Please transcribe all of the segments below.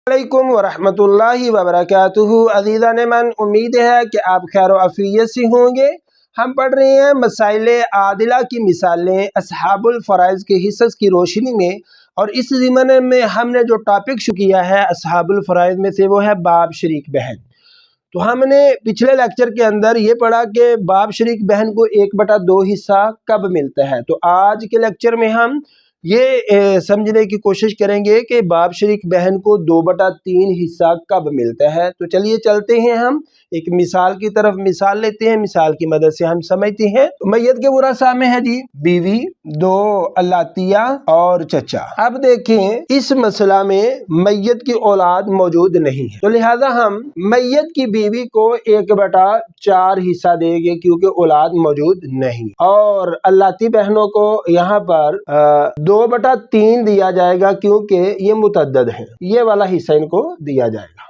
अलैकुम वरहमतुल्लाहि वबरकातुहू। अज़ीज़ान मन, उम्मीद है कि आप खैर आफियत से होंगे। हम पढ़ रहे हैं मसाइले आदिला की मिसालें असहाबुल फ़राइज़ के हिस्स की रोशनी में, और इस ज़िम्मे में हमने जो टॉपिक शुरू किया है असहाबुल फ़राइज़ में से वो है बाब शरीक बहन। तो हमने पिछले लेक्चर के अंदर ये पढ़ा कि बाब शरीक बहन को 1/2 हिस्सा कब मिलता है। तो आज के लेक्चर में हम ये समझने की कोशिश करेंगे कि बाब शरीक बहन को 2/3 हिस्सा कब मिलता है। तो चलिए चलते हैं, हम एक मिसाल की तरफ मिसाल लेते हैं, मिसाल की मदद से हम समझते हैं। तो मैयत के वरासा में है जी बीवी, 2 अल्लातिया और चचा। अब देखें, इस मसला में मैयत की औलाद मौजूद नहीं है, तो लिहाजा हम मैयत की बीवी को 1/4 हिस्सा देंगे क्योंकि औलाद मौजूद नहीं, और अल्लाती बहनों को यहाँ पर 2/3 दिया जाएगा क्योंकि ये मुतअद्दद है। ये वाला हिस्सा इनको दिया जाएगा,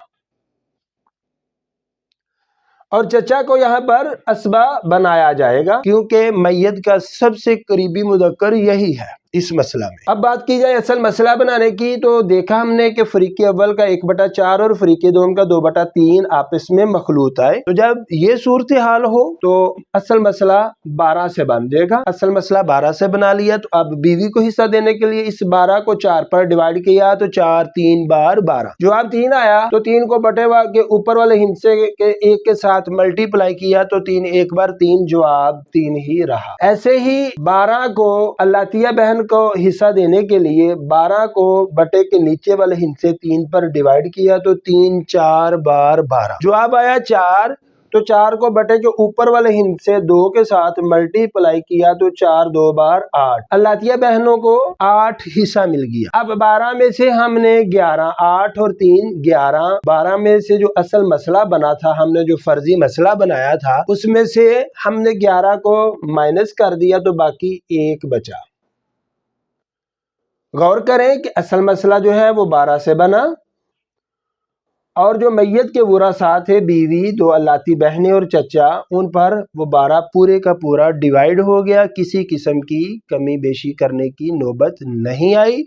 और चचा को यहाँ पर असबा बनाया जाएगा क्योंकि मैयत का सबसे करीबी मुदक्कर यही है इस मसला में। अब बात की जाए असल मसला बनाने की, तो देखा हमने कि फरीक अव्वल का 1/4 और फरीक दोम का 2/3 आपस में मखलूत आए। तो जब ये सूरत हाल हो तो असल मसला 12 से बन जाएगा। असल मसला 12 से बना लिया, तो अब बीवी को हिस्सा देने के लिए इस 12 को 4 पर डिवाइड किया, तो 4 3 बार 12, जवाब 3 आया। तो 3 को बटे के ऊपर वाले हिस्से के 1 के साथ मल्टीप्लाई किया, तो 3 1 बार 3, जवाब 3 ही रहा। ऐसे ही 12 को अल्लातिया बहन को हिस्सा देने के लिए 12 को बटे के नीचे वाले हिस्से 3 पर डिवाइड किया, तो 3 4 बार 12, जवाब आया 4। तो 4 को बटे के ऊपर वाले हिस्से 2 के साथ मल्टीप्लाई किया, तो 4 2 बार 8। अल्लातिया बहनों को 8 हिस्सा मिल गया। अब 12 में से हमने 11, 8 और 3 11, 12 में से जो असल मसला बना था, हमने जो फर्जी मसला बनाया था, उसमें से हमने 11 को माइनस कर दिया, तो बाकी 1 बचा। गौर करें कि असल मसला जो है वो 12 से बना, और जो मैयत के वरासात है बीवी, 2 अल्लाती बहनें और चचा, उन पर वो 12 पूरे का पूरा डिवाइड हो गया। किसी किस्म की कमी बेशी करने की नौबत नहीं आई।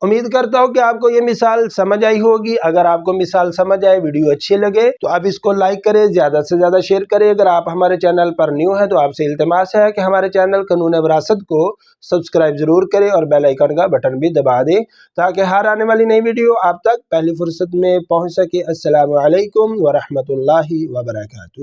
उम्मीद करता हूँ कि आपको ये मिसाल समझ आई होगी। अगर आपको मिसाल समझ आए, वीडियो अच्छी लगे, तो आप इसको लाइक करें, ज़्यादा से ज़्यादा शेयर करें। अगर आप हमारे चैनल पर न्यू हैं तो आपसे इल्तिमास है कि हमारे चैनल कानून विरासत को सब्सक्राइब ज़रूर करें और बेल आइकन का बटन भी दबा दें ताकि हर आने वाली नई वीडियो आप तक पहली फुर्सत में पहुँच सके। अस्सलामु अलैकुम वरहमतुल्लाहि वबरकातुहू।